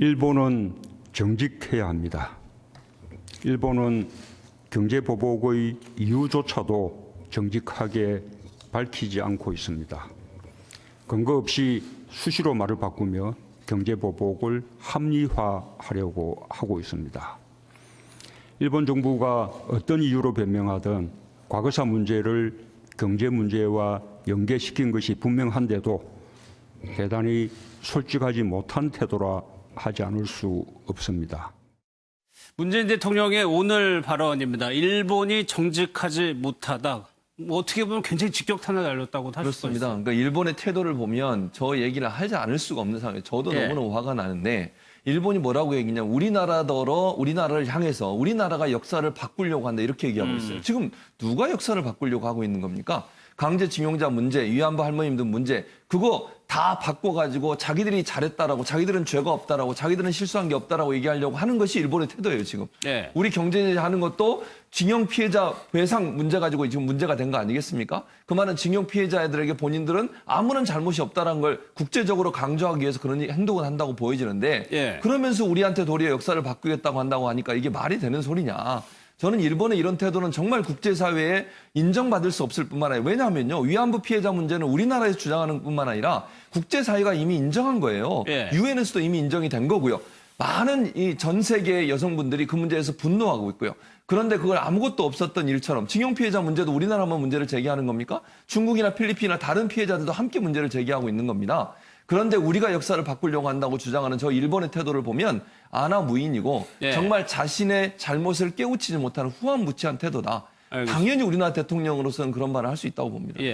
일본은 정직해야 합니다. 일본은 경제보복의 이유조차도 정직하게 밝히지 않고 있습니다. 근거 없이 수시로 말을 바꾸며 경제보복을 합리화하려고 하고 있습니다. 일본 정부가 어떤 이유로 변명하든 과거사 문제를 경제 문제와 연계시킨 것이 분명한데도 대단히 솔직하지 못한 태도라 하지 않을 수 없습니다. 문재인 대통령의 오늘 발언입니다. 일본이 정직하지 못하다. 뭐 어떻게 보면 굉장히 직격탄을 날렸다고 할 수가 그렇습니다. 있어요. 그러니까 일본의 태도를 보면 저 얘기를 하지 않을 수가 없는 상황이에요. 저도 예. 너무너무 화가 나는데 일본이 뭐라고 얘기냐면 우리나라를 향해서 우리나라가 역사를 바꾸려고 한다 이렇게 얘기하고 있어요. 지금 누가 역사를 바꾸려고 하고 있는 겁니까? 강제징용자 문제, 위안부 할머님들 문제 그거 다 바꿔가지고 자기들이 잘했다라고 자기들은 죄가 없다라고 자기들은 실수한 게 없다라고 얘기하려고 하는 것이 일본의 태도예요 지금. 예. 우리 경제 하는 것도 징용 피해자 배상 문제 가지고 지금 문제가 된 거 아니겠습니까? 그 말은 징용 피해자들에게 본인들은 아무런 잘못이 없다는 걸 국제적으로 강조하기 위해서 그런 행동을 한다고 보여지는데 예. 그러면서 우리한테 도리어 역사를 바꾸겠다고 한다고 하니까 이게 말이 되는 소리냐. 저는 일본의 이런 태도는 정말 국제사회에 인정받을 수 없을 뿐만 아니라 왜냐하면요. 위안부 피해자 문제는 우리나라에서 주장하는 뿐만 아니라 국제사회가 이미 인정한 거예요. 예. 유엔에서도 이미 인정이 된 거고요. 많은 이 전 세계의 여성분들이 그 문제에서 분노하고 있고요. 그런데 그걸 아무것도 없었던 일처럼 징용 피해자 문제도 우리나라만 문제를 제기하는 겁니까? 중국이나 필리핀이나 다른 피해자들도 함께 문제를 제기하고 있는 겁니다. 그런데 우리가 역사를 바꾸려고 한다고 주장하는 저 일본의 태도를 보면 아나무인이고 예. 정말 자신의 잘못을 깨우치지 못하는 후한무치한 태도다. 알겠습니다. 당연히 우리나라 대통령으로서는 그런 말을 할 수 있다고 봅니다. 예.